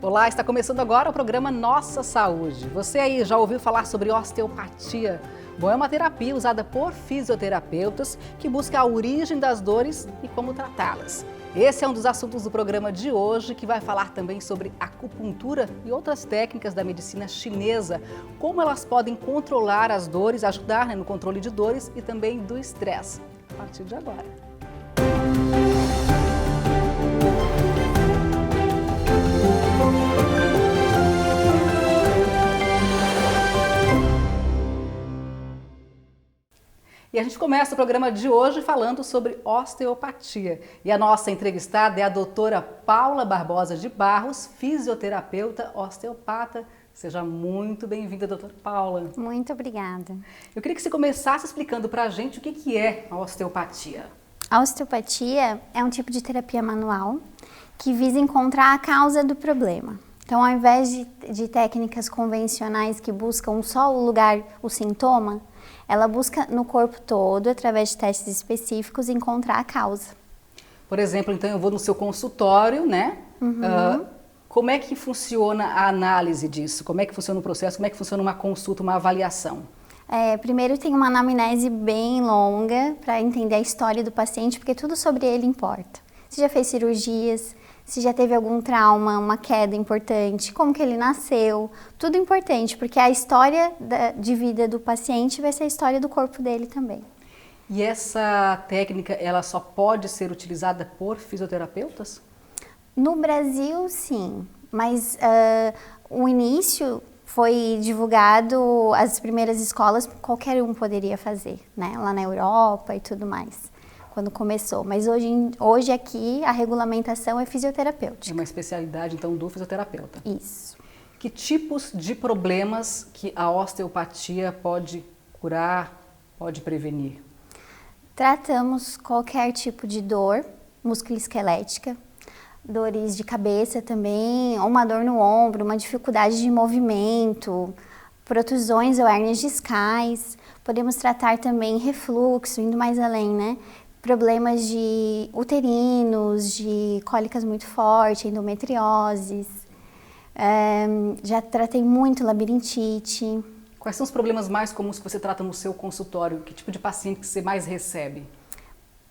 Olá, está começando agora o programa Nossa Saúde. Você aí já ouviu falar sobre osteopatia? Bom, é uma terapia usada por fisioterapeutas que busca a origem das dores e como tratá-las. Esse é um dos assuntos do programa de hoje, que vai falar também sobre acupuntura e outras técnicas da medicina chinesa, como elas podem controlar as dores, ajudar no controle de dores e também do estresse. A partir de agora. E a gente começa o programa de hoje falando sobre osteopatia. E a nossa entrevistada é a doutora Paula Barbosa de Barros, fisioterapeuta osteopata. Seja muito bem-vinda, doutora Paula. Muito obrigada. Eu queria que você começasse explicando para a gente o que é a osteopatia. A osteopatia é um tipo de terapia manual que visa encontrar a causa do problema. Então, ao invés de técnicas convencionais que buscam só o lugar, o sintoma, ela busca no corpo todo, através de testes específicos, encontrar a causa. Por exemplo, então eu vou no seu consultório, né? Como é que funciona a análise disso? Como é que funciona o processo? Como é que funciona uma consulta, uma avaliação? Primeiro tem uma anamnese bem longa para entender a história do paciente, porque tudo sobre ele importa. Se já fez cirurgias, se já teve algum trauma, uma queda importante, como que ele nasceu, tudo importante, porque a história de vida do paciente vai ser a história do corpo dele também. E essa técnica, ela só pode ser utilizada por fisioterapeutas? No Brasil, sim, mas o início foi divulgado, as primeiras escolas, qualquer um poderia fazer, né? Lá na Europa e tudo mais. Quando começou, mas hoje aqui a regulamentação é fisioterapêutica. É uma especialidade, então, do fisioterapeuta. Isso. Que tipos de problemas que a osteopatia pode curar, pode prevenir? Tratamos qualquer tipo de dor musculoesquelética, dores de cabeça também, uma dor no ombro, uma dificuldade de movimento, protusões ou hérnias discais. Podemos tratar também refluxo, indo mais além, né? Problemas de uterinos, de cólicas muito fortes, endometrioses. Já tratei muito labirintite. Quais são os problemas mais comuns que você trata no seu consultório? Que tipo de paciente que você mais recebe?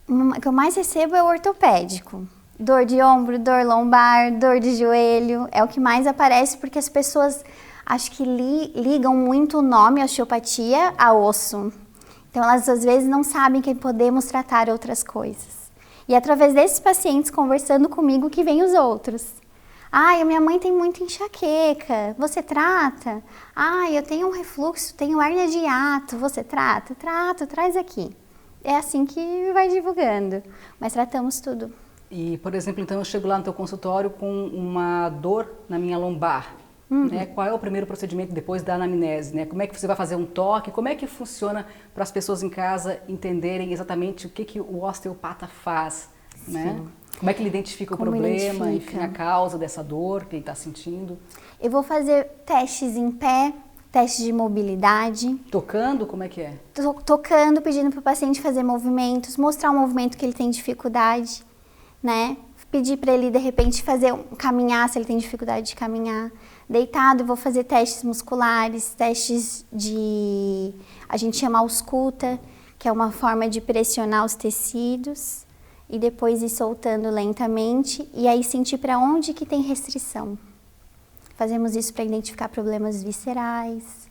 O que eu mais recebo é o ortopédico. Dor de ombro, dor lombar, dor de joelho. É o que mais aparece porque as pessoas acho que ligam muito o nome osteopatia a osso. Então, elas às vezes não sabem que podemos tratar outras coisas. E é através desses pacientes conversando comigo que vem os outros. A minha mãe tem muita enxaqueca, você trata? Eu tenho um refluxo, tenho hérnia de hiato, você trata? Trato, traz aqui. É assim que vai divulgando, mas tratamos tudo. E, por exemplo, então eu chego lá no teu consultório com uma dor na minha lombar. Né? Qual é o primeiro procedimento depois da anamnese? Né? Como é que você vai fazer um toque? Como é que funciona para as pessoas em casa entenderem exatamente o que o osteopata faz? Né? Como é que ele identifica o problema, enfim, a causa dessa dor que ele está sentindo? Eu vou fazer testes em pé, testes de mobilidade. Tocando, como é que é? Tocando, pedindo para o paciente fazer movimentos, mostrar um movimento que ele tem dificuldade, né? Pedir para ele, de repente, caminhar, se ele tem dificuldade de caminhar. Deitado, eu vou fazer testes musculares, testes a gente chama ausculta, que é uma forma de pressionar os tecidos e depois ir soltando lentamente e aí sentir para onde que tem restrição. Fazemos isso para identificar problemas viscerais.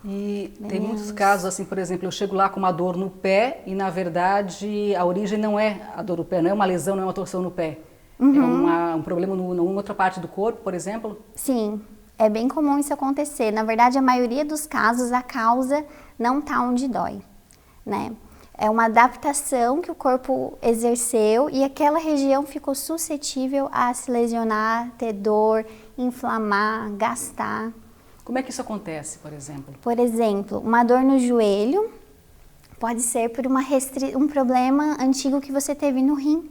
E tem muitos casos, assim, por exemplo, eu chego lá com uma dor no pé e, na verdade, a origem não é a dor no pé, não é uma lesão, não é uma torção no pé. É um problema em outra parte do corpo, por exemplo? Sim, é bem comum isso acontecer. Na verdade, a maioria dos casos, a causa não está onde dói, né? É uma adaptação que o corpo exerceu e aquela região ficou suscetível a se lesionar, ter dor, inflamar, gastar. Como é que isso acontece, por exemplo? Por exemplo, uma dor no joelho pode ser por um problema antigo que você teve no rim.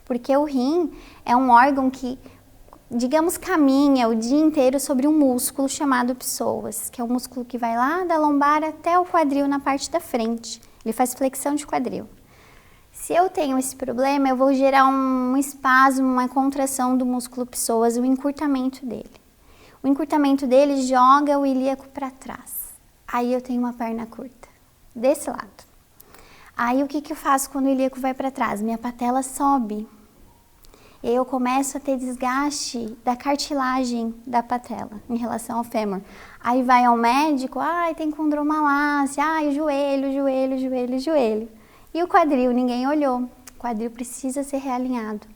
Porque o rim é um órgão que, digamos, caminha o dia inteiro sobre um músculo chamado psoas, que é um músculo que vai lá da lombar até o quadril na parte da frente. Ele faz flexão de quadril. Se eu tenho esse problema, eu vou gerar um espasmo, uma contração do músculo psoas, o encurtamento dele. O encurtamento dele joga o ilíaco para trás. Aí eu tenho uma perna curta, desse lado. Aí o que eu faço quando o ilíaco vai para trás? Minha patela sobe. Eu começo a ter desgaste da cartilagem da patela em relação ao fêmur. Aí vai ao médico, tem condromalácia, joelho, joelho, joelho, joelho. E o quadril, ninguém olhou. O quadril precisa ser realinhado.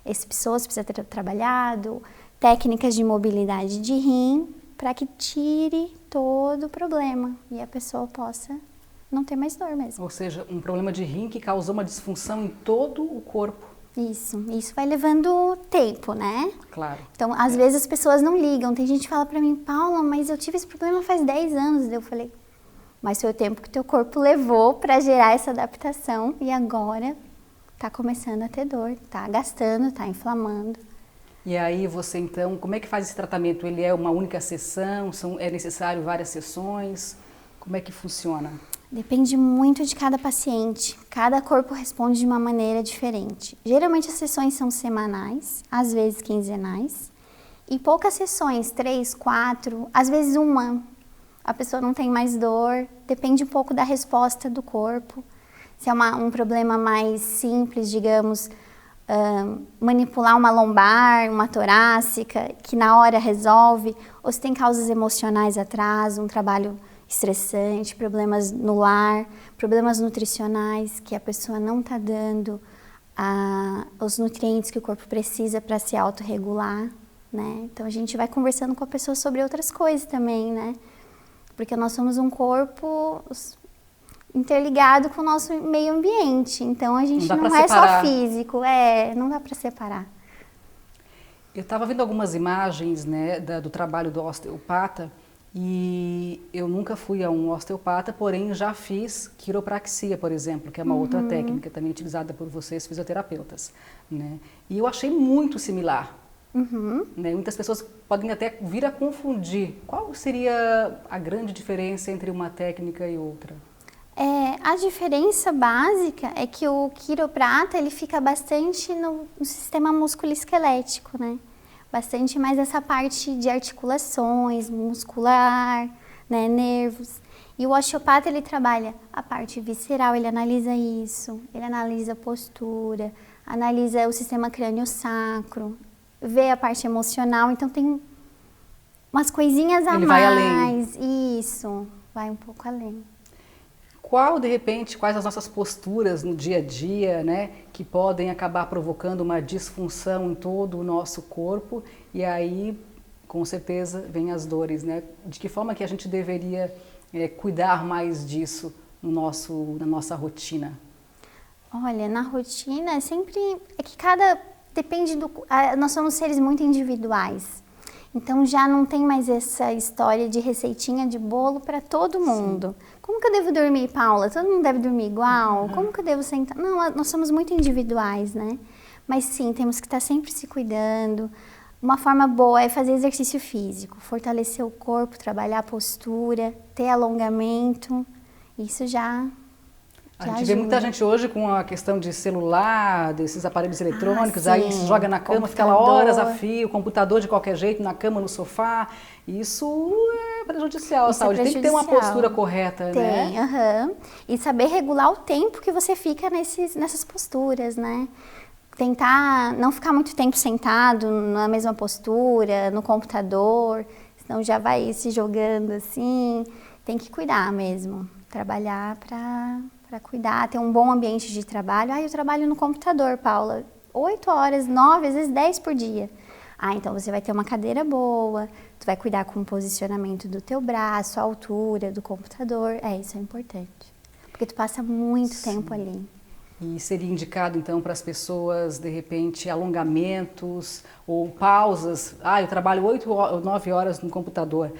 Esse psoas precisa ter trabalhado, técnicas de mobilidade de rim, para que tire todo o problema e a pessoa possa não ter mais dor mesmo. Ou seja, um problema de rim que causou uma disfunção em todo o corpo. Isso vai levando tempo, né? Claro. Então, às vezes as pessoas não ligam. Tem gente que fala pra mim, Paula, mas eu tive esse problema faz 10 anos. Eu falei, mas foi o tempo que teu corpo levou para gerar essa adaptação e agora tá começando a ter dor, tá gastando, tá inflamando. E aí você então, como é que faz esse tratamento? Ele é uma única sessão? É necessário várias sessões? Como é que funciona? Depende muito de cada paciente. Cada corpo responde de uma maneira diferente. Geralmente as sessões são semanais, às vezes quinzenais. E poucas sessões, 3, 4, às vezes uma. A pessoa não tem mais dor, depende um pouco da resposta do corpo. Se é um problema mais simples, digamos, manipular uma lombar, uma torácica, que na hora resolve, ou se tem causas emocionais atrás, um trabalho estressante, problemas no lar, problemas nutricionais, que a pessoa não está dando os nutrientes que o corpo precisa para se autorregular, né? Então a gente vai conversando com a pessoa sobre outras coisas também, né? Porque nós somos um corpo interligado com o nosso meio ambiente, então a gente não é só físico, não dá para separar. Eu estava vendo algumas imagens, né, do trabalho do osteopata e eu nunca fui a um osteopata, porém já fiz quiropraxia, por exemplo, que é uma outra técnica também utilizada por vocês fisioterapeutas, né? E eu achei muito similar. Né? Muitas pessoas podem até vir a confundir. Qual seria a grande diferença entre uma técnica e outra? A diferença básica é que o quiroprata ele fica bastante no sistema musculoesquelético, né? Bastante mais essa parte de articulações, muscular, né, nervos. E o osteopata ele trabalha a parte visceral, ele analisa isso, ele analisa a postura, analisa o sistema crânio-sacro, vê a parte emocional, então tem umas coisinhas a mais. Ele vai além. Isso, vai um pouco além. Quais as nossas posturas no dia a dia, né, que podem acabar provocando uma disfunção em todo o nosso corpo e aí, com certeza, vem as dores, né? De que forma que a gente deveria cuidar mais disso na nossa rotina? Olha, na rotina nós somos seres muito individuais. Então já não tem mais essa história de receitinha de bolo para todo mundo. Sim. Como que eu devo dormir, Paula? Todo mundo deve dormir igual? Como que eu devo sentar? Não, nós somos muito individuais, né? Mas sim, temos que estar sempre se cuidando. Uma forma boa é fazer exercício físico, fortalecer o corpo, trabalhar a postura, ter alongamento. Isso já A gente vê muita gente hoje com a questão de celular, desses aparelhos eletrônicos, aí se joga na cama, fica lá horas a fio, computador de qualquer jeito, na cama, no sofá. Isso é prejudicial à saúde. Tem que ter uma postura correta, né? Tem, E saber regular o tempo que você fica nessas posturas, né? Tentar não ficar muito tempo sentado na mesma postura, no computador, senão já vai se jogando assim. Tem que cuidar mesmo, trabalhar para cuidar, ter um bom ambiente de trabalho. Eu trabalho no computador, Paula, 8 horas, 9, às vezes 10 por dia. Então você vai ter uma cadeira boa, tu vai cuidar com o posicionamento do teu braço, a altura do computador. Isso é importante, porque tu passa muito tempo ali. E seria indicado, então, para as pessoas, de repente, alongamentos ou pausas. Eu trabalho 8 ou 9 horas no computador.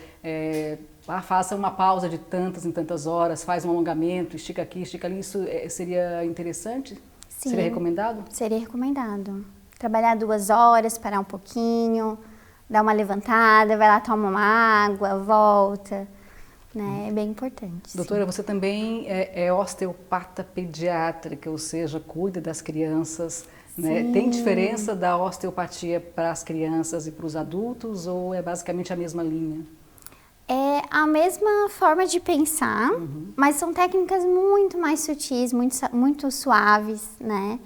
Faça uma pausa de tantas em tantas horas, faz um alongamento, estica aqui, estica ali. Isso seria interessante? Sim. Seria recomendado? Seria recomendado. Trabalhar 2 horas, parar um pouquinho, dar uma levantada, vai lá tomar uma água, volta. né? É bem importante. Doutora, você também é osteopata pediátrica, ou seja, cuida das crianças, né? Tem diferença da osteopatia para as crianças e para os adultos ou é basicamente a mesma linha? É a mesma forma de pensar, mas são técnicas muito mais sutis, muito suaves, né?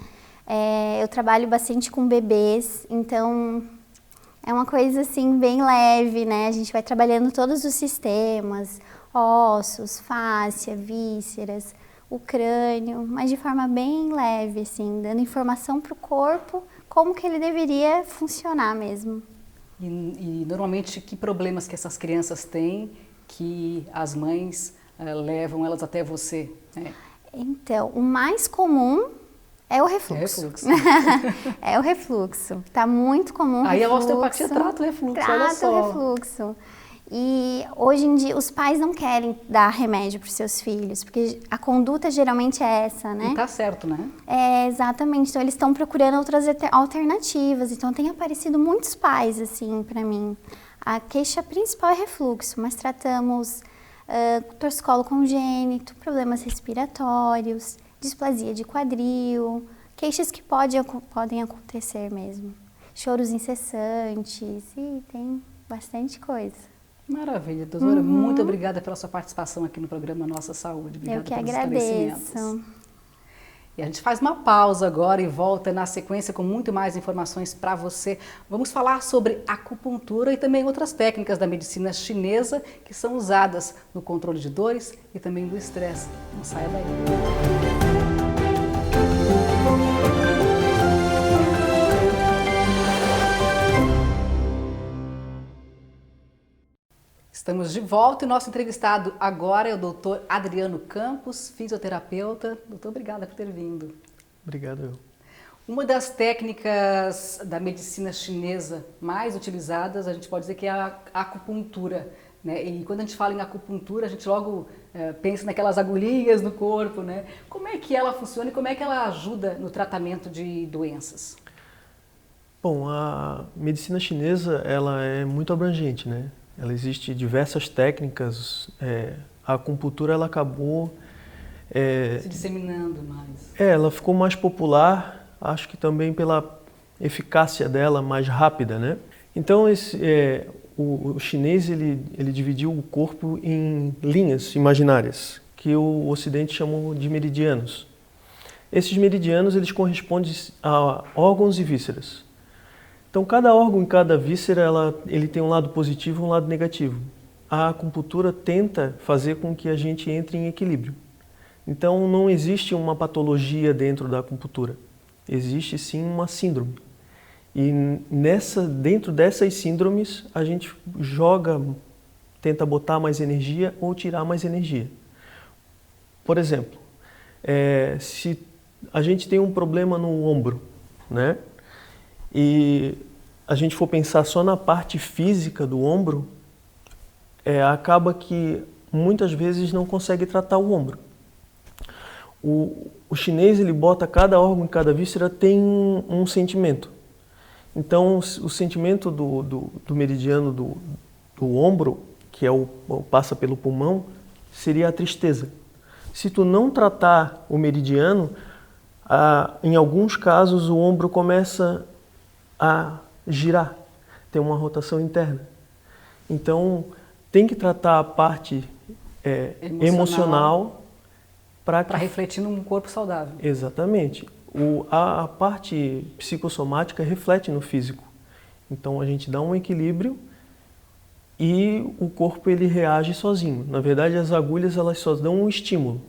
Eu trabalho bastante com bebês, então é uma coisa assim bem leve, né? A gente vai trabalhando todos os sistemas, ossos, fáscia, vísceras, o crânio, mas de forma bem leve, assim, dando informação para o corpo como que ele deveria funcionar mesmo. E normalmente que problemas que essas crianças têm que as mães levam elas até você? Né? Então, o mais comum é o refluxo. É refluxo. É o refluxo. Está muito comum o Aí refluxo. a osteopatia trata o refluxo, olha só. Trata o refluxo. E hoje em dia os pais não querem dar remédio para os seus filhos, porque a conduta geralmente é essa, né? E tá certo, né? É, exatamente. Então eles estão procurando outras alternativas. Então tem aparecido muitos pais assim para mim. A queixa principal é refluxo, mas tratamos torcicolo congênito, problemas respiratórios, displasia de quadril, queixas que podem acontecer mesmo. Choros incessantes e tem bastante coisa. Maravilha, doutora. Muito obrigada pela sua participação aqui no programa Nossa Saúde. Obrigada Eu que pelos agradeço. esclarecimentos. E a gente faz uma pausa agora e volta na sequência com muito mais informações para você. Vamos falar sobre acupuntura e também outras técnicas da medicina chinesa que são usadas no controle de dores e também do estresse. Não saia daí. Estamos de volta e nosso entrevistado agora é o doutor Adriano Campos, fisioterapeuta. Doutor, obrigada por ter vindo. Obrigado. Uma das técnicas da medicina chinesa mais utilizadas, a gente pode dizer que é a acupuntura. Né? E quando a gente fala em acupuntura, a gente logo pensa naquelas agulhinhas no corpo. Né? Como é que ela funciona e como é que ela ajuda no tratamento de doenças? Bom, a medicina chinesa ela é muito abrangente, né? Ela existe diversas técnicas. A acupuntura ela acabou se disseminando mais. Ela ficou mais popular, acho que também pela eficácia dela mais rápida, né? Então o chinês ele dividiu o corpo em linhas imaginárias que o Ocidente chamou de meridianos. Esses meridianos eles correspondem a órgãos e vísceras. Então, cada órgão e cada víscera, ele tem um lado positivo e um lado negativo. A acupuntura tenta fazer com que a gente entre em equilíbrio. Então, não existe uma patologia dentro da acupuntura. Existe, sim, uma síndrome. E dentro dessas síndromes, a gente tenta botar mais energia ou tirar mais energia. Por exemplo, se a gente tem um problema no ombro, né? E a gente for pensar só na parte física do ombro, acaba que muitas vezes não consegue tratar o ombro. O chinês ele bota cada órgão e cada víscera tem um sentimento. Então o sentimento do meridiano do ombro, que passa pelo pulmão, seria a tristeza. Se tu não tratar o meridiano, em alguns casos o ombro começa a girar, tem uma rotação interna. Então, tem que tratar a parte emocional para refletir num corpo saudável. Exatamente. A parte psicossomática reflete no físico. Então, a gente dá um equilíbrio e o corpo ele reage sozinho. Na verdade, as agulhas elas só dão um estímulo.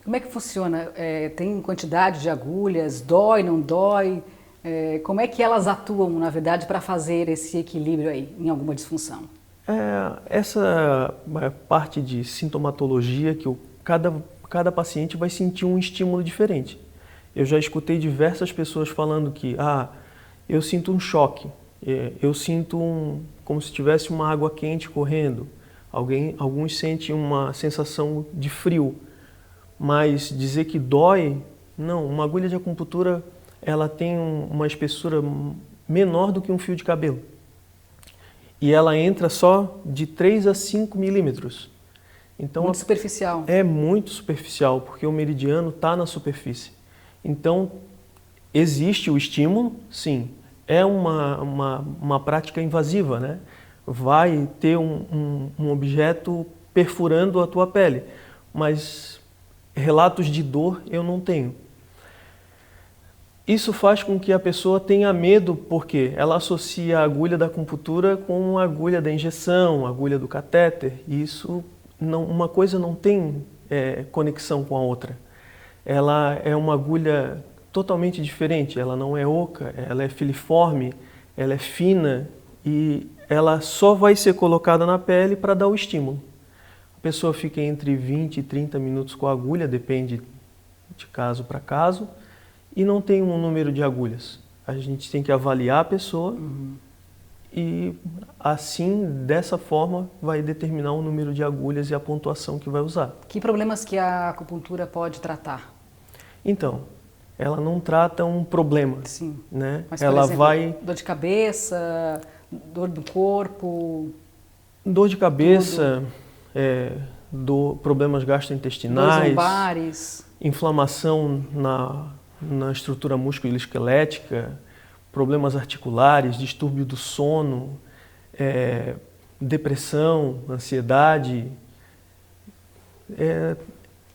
Como é que funciona? Tem quantidade de agulhas? Dói, não dói? Como é que elas atuam, na verdade, para fazer esse equilíbrio aí, em alguma disfunção? Essa parte de sintomatologia que cada paciente vai sentir um estímulo diferente. Eu já escutei diversas pessoas falando que eu sinto um choque, eu sinto como se tivesse uma água quente correndo, alguns sentem uma sensação de frio, mas dizer que dói, não, uma agulha de acupuntura ela tem uma espessura menor do que um fio de cabelo. E ela entra só de 3 a 5 milímetros. Então, Muito superficial. é muito superficial, porque o meridiano está na superfície. Então, existe o estímulo, sim. É uma prática invasiva, né? Vai ter um objeto perfurando a tua pele, mas relatos de dor eu não tenho. Isso faz com que a pessoa tenha medo, porque ela associa a agulha da acupuntura com a agulha da injeção, a agulha do catéter, e isso não, uma coisa não tem conexão com a outra. Ela é uma agulha totalmente diferente, ela não é oca, ela é filiforme, ela é fina e ela só vai ser colocada na pele para dar o estímulo. A pessoa fica entre 20 e 30 minutos com a agulha, depende de caso para caso, e não tem um número de agulhas. A gente tem que avaliar a pessoa e assim, dessa forma, vai determinar o número de agulhas e a pontuação que vai usar. Que problemas que a acupuntura pode tratar? Então, ela não trata um problema, Sim. né? Mas, ela por exemplo, vai... dor de cabeça, dor do corpo... Dor de cabeça, problemas gastrointestinais, dores lombares, inflamação na estrutura musculoesquelética, problemas articulares, distúrbio do sono, depressão, ansiedade.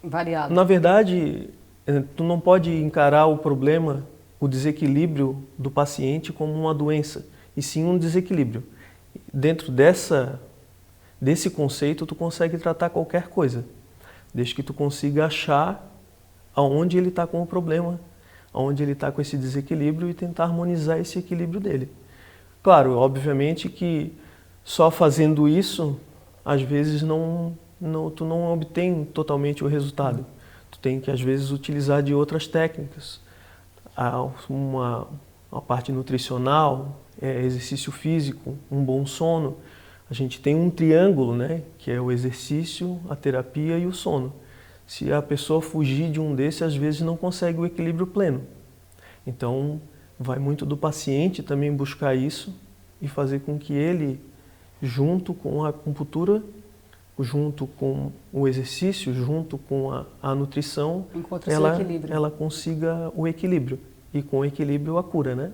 variado. Na verdade, tu não pode encarar o problema, o desequilíbrio do paciente como uma doença, e sim um desequilíbrio. Dentro desse conceito, tu consegue tratar qualquer coisa, desde que tu consiga achar aonde ele está com o problema, aonde ele está com esse desequilíbrio e tentar harmonizar esse equilíbrio dele. Claro, obviamente que só fazendo isso, às vezes tu não obtém totalmente o resultado. Tu tem que, às vezes, utilizar de outras técnicas. A parte nutricional, exercício físico, um bom sono. A gente tem um triângulo, né, que é o exercício, a terapia e o sono. Se a pessoa fugir de um desses, às vezes não consegue o equilíbrio pleno. Então, vai muito do paciente também buscar isso e fazer com que ele, junto com a acupuntura, junto com o exercício, junto com a nutrição, ela consiga o equilíbrio. E com o equilíbrio a cura, né?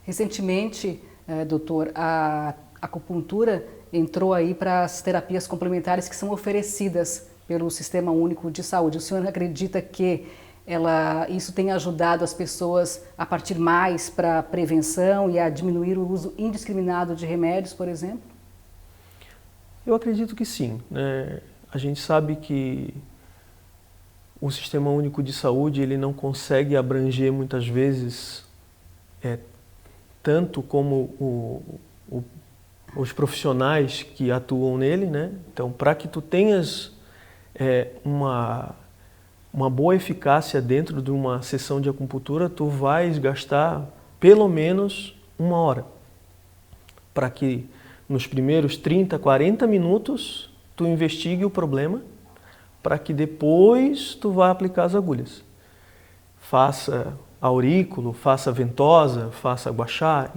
Recentemente, doutor, a acupuntura entrou aí para as terapias complementares que são oferecidas pelo Sistema Único de Saúde. O senhor acredita que isso tem ajudado as pessoas a partir mais para a prevenção e a diminuir o uso indiscriminado de remédios, por exemplo? Eu acredito que sim, né? A gente sabe que o Sistema Único de Saúde ele não consegue abranger muitas vezes tanto como os profissionais que atuam nele, né? Então, para que tu tenhas uma boa eficácia dentro de uma sessão de acupuntura, tu vais gastar pelo menos 1 hora para que nos primeiros 30, 40 minutos tu investigue o problema para que depois tu vá aplicar as agulhas. Faça aurículo, faça ventosa, faça guaxá,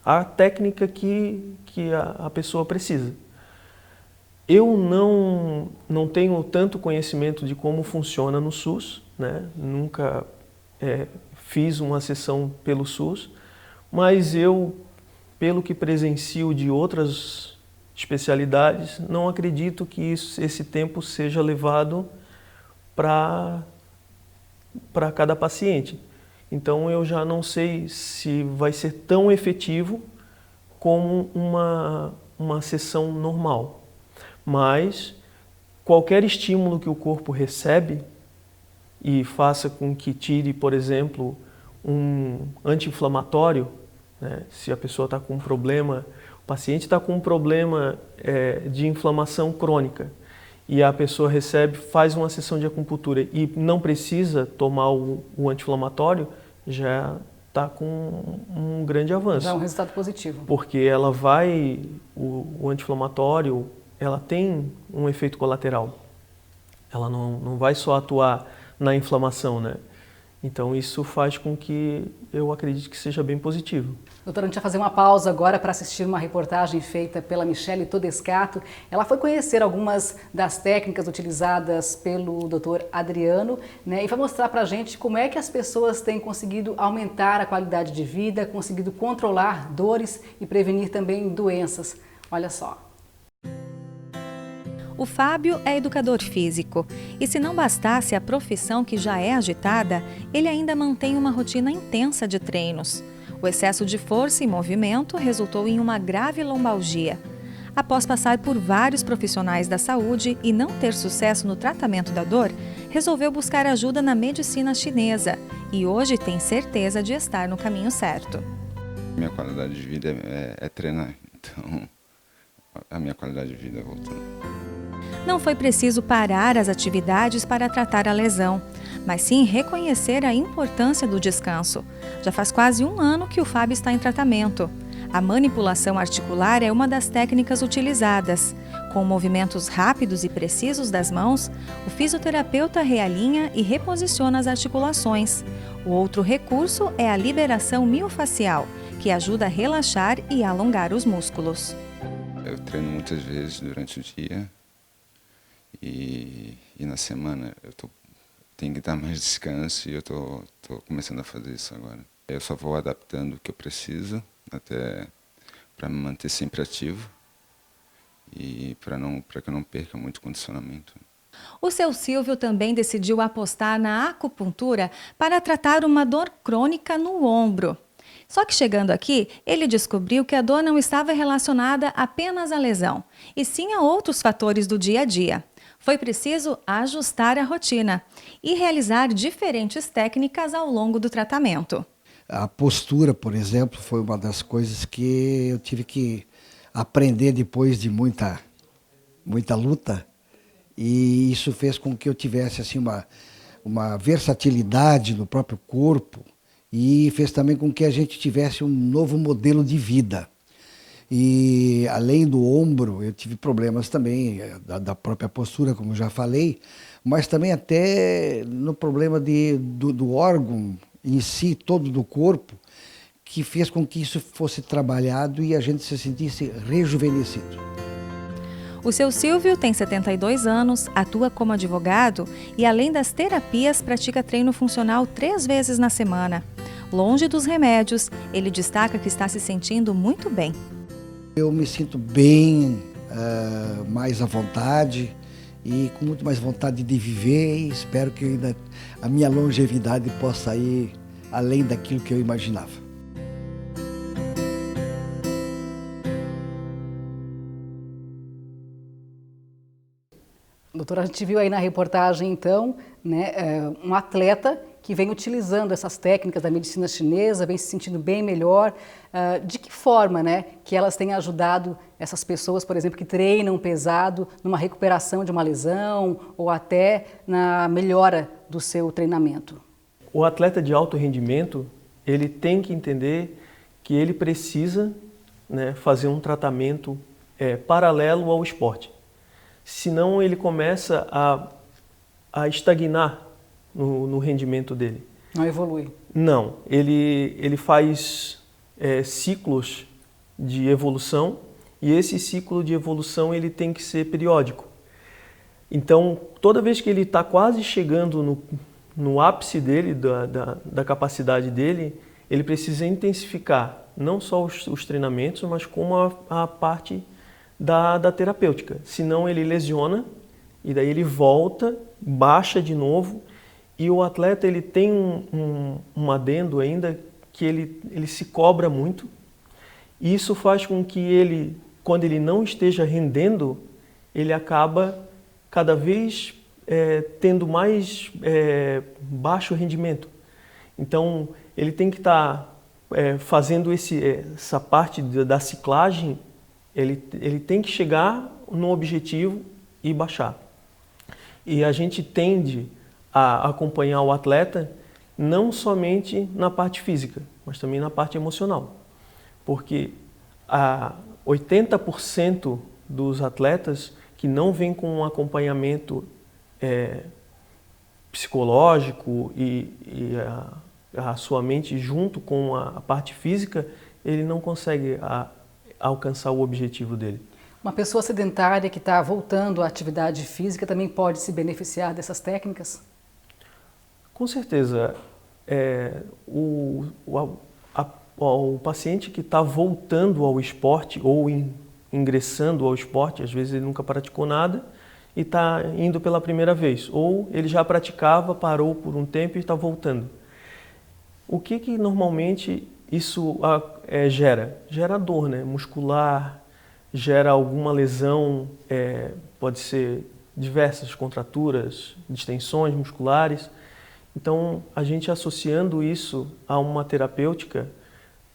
a técnica que a pessoa precisa. Eu não tenho tanto conhecimento de como funciona no SUS, né? Nunca fiz uma sessão pelo SUS, mas eu, pelo que presencio de outras especialidades, não acredito que esse tempo seja levado para cada paciente. Então eu já não sei se vai ser tão efetivo como uma sessão normal. Mas qualquer estímulo que o corpo recebe e faça com que tire, por exemplo, um anti-inflamatório, né? Se a pessoa está com um problema, o paciente está com um problema de inflamação crônica e a pessoa faz uma sessão de acupuntura e não precisa tomar o anti-inflamatório, já está com um grande avanço. Já é um resultado positivo. Porque o anti-inflamatório, ela tem um efeito colateral. Ela não vai só atuar na inflamação, né? Então isso faz com que eu acredite que seja bem positivo. Doutora, a gente vai fazer uma pausa agora para assistir uma reportagem feita pela Michele Todescato. Ela foi conhecer algumas das técnicas utilizadas pelo doutor Adriano, né, e vai mostrar para a gente como é que as pessoas têm conseguido aumentar a qualidade de vida, conseguido controlar dores e prevenir também doenças. Olha só. O Fábio é educador físico e, se não bastasse a profissão que já é agitada, ele ainda mantém uma rotina intensa de treinos. O excesso de força e movimento resultou em uma grave lombalgia. Após passar por vários profissionais da saúde e não ter sucesso no tratamento da dor, resolveu buscar ajuda na medicina chinesa e hoje tem certeza de estar no caminho certo. Minha qualidade de vida é treinar, então a minha qualidade de vida voltou. Não foi preciso parar as atividades para tratar a lesão, mas sim reconhecer a importância do descanso. Já faz quase 1 ano que o Fábio está em tratamento. A manipulação articular é uma das técnicas utilizadas. Com movimentos rápidos e precisos das mãos, o fisioterapeuta realinha e reposiciona as articulações. O outro recurso é a liberação miofacial, que ajuda a relaxar e alongar os músculos. Eu treino muitas vezes durante o dia. E na semana tenho que dar mais descanso e eu tô começando a fazer isso agora. Eu só vou adaptando o que eu preciso, até para me manter sempre ativo e para que eu não perca muito condicionamento. O seu Silvio também decidiu apostar na acupuntura para tratar uma dor crônica no ombro. Só que chegando aqui, ele descobriu que a dor não estava relacionada apenas à lesão, e sim a outros fatores do dia a dia. Foi preciso ajustar a rotina e realizar diferentes técnicas ao longo do tratamento. A postura, por exemplo, foi uma das coisas que eu tive que aprender depois de muita luta. E isso fez com que eu tivesse assim, uma versatilidade no próprio corpo e fez também com que a gente tivesse um novo modelo de vida. E além do ombro, eu tive problemas também da própria postura, como já falei, mas também até no problema do órgão em si, todo do corpo, que fez com que isso fosse trabalhado e a gente se sentisse rejuvenescido. O seu Silvio tem 72 anos, atua como advogado e, além das terapias, pratica treino funcional 3 vezes na semana. Longe dos remédios, ele destaca que está se sentindo muito bem. Eu me sinto bem, mais à vontade e com muito mais vontade de viver e espero que ainda a minha longevidade possa ir além daquilo que eu imaginava. Doutora, a gente viu aí na reportagem, então, né, um atleta que vem utilizando essas técnicas da medicina chinesa, vem se sentindo bem melhor. De que forma, né, que elas têm ajudado essas pessoas, por exemplo, que treinam pesado numa recuperação de uma lesão ou até na melhora do seu treinamento? O atleta de alto rendimento, ele tem que entender que ele precisa, né, fazer um tratamento paralelo ao esporte. Senão ele começa a estagnar no rendimento dele. Não evolui? Não, ele faz ciclos de evolução e esse ciclo de evolução ele tem que ser periódico. Então, toda vez que ele está quase chegando no ápice dele, da capacidade dele, ele precisa intensificar não só os treinamentos, mas como a parte da terapêutica. Senão ele lesiona e daí ele volta, baixa de novo. E o atleta ele tem um adendo ainda que ele se cobra muito. E isso faz com que ele, quando ele não esteja rendendo, ele acaba cada vez tendo mais baixo rendimento. Então ele tem que estar fazendo essa parte da ciclagem, ele tem que chegar no objetivo e baixar. E a gente tende a acompanhar o atleta não somente na parte física, mas também na parte emocional. Porque 80% dos atletas que não vêm com um acompanhamento psicológico e a sua mente junto com a parte física, ele não consegue alcançar o objetivo dele. Uma pessoa sedentária que está voltando à atividade física também pode se beneficiar dessas técnicas? Com certeza. O paciente que está voltando ao esporte ou ingressando ao esporte, às vezes ele nunca praticou nada e está indo pela primeira vez, ou ele já praticava, parou por um tempo e está voltando. O que normalmente isso gera? Gera dor, né? Muscular, gera alguma lesão, pode ser diversas contraturas, distensões musculares. Então, a gente associando isso a uma terapêutica,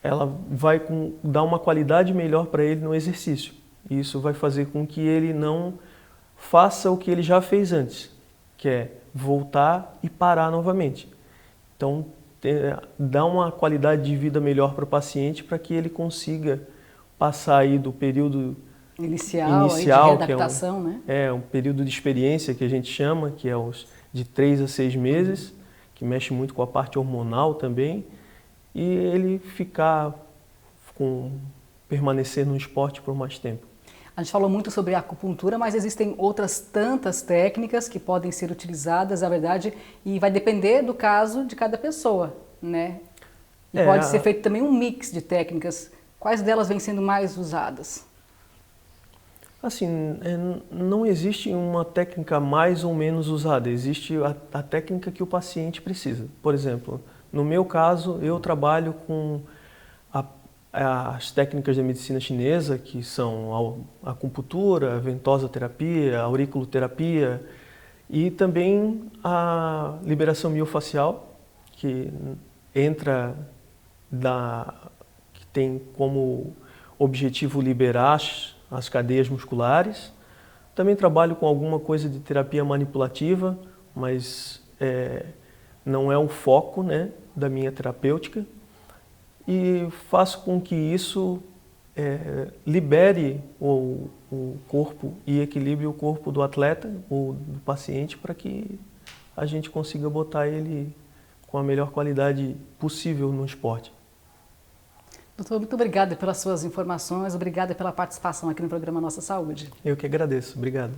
ela vai dar uma qualidade melhor para ele no exercício. E isso vai fazer com que ele não faça o que ele já fez antes, que é voltar e parar novamente. Então, dá uma qualidade de vida melhor para o paciente para que ele consiga passar aí do período inicial aí de readaptação, né? Um período de experiência que a gente chama, que é os de 3 a 6 meses, que mexe muito com a parte hormonal também, e ele permanecer no esporte por mais tempo. A gente falou muito sobre a acupuntura, mas existem outras tantas técnicas que podem ser utilizadas, na verdade, e vai depender do caso de cada pessoa, né? E pode ser feito também um mix de técnicas. Quais delas vêm sendo mais usadas? Assim, não existe uma técnica mais ou menos usada, existe a técnica que o paciente precisa. Por exemplo, no meu caso, eu trabalho com as técnicas da medicina chinesa, que são a acupuntura, a ventosa-terapia, a auriculoterapia e também a liberação miofascial, que que tem como objetivo liberar as cadeias musculares. Também trabalho com alguma coisa de terapia manipulativa, mas não é o foco, né, da minha terapêutica. E faço com que isso libere o corpo e equilibre o corpo do atleta ou do paciente para que a gente consiga botar ele com a melhor qualidade possível no esporte. Doutor, muito obrigada pelas suas informações, obrigada pela participação aqui no programa Nossa Saúde. Eu que agradeço, obrigado.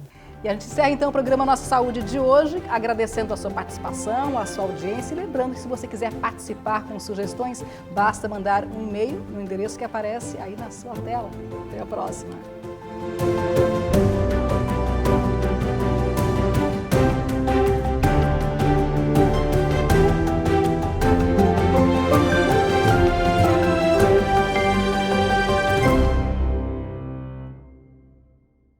E a gente encerra então o programa Nossa Saúde de hoje, agradecendo a sua participação, a sua audiência e lembrando que se você quiser participar com sugestões, basta mandar um e-mail no endereço que aparece aí na sua tela. Até a próxima.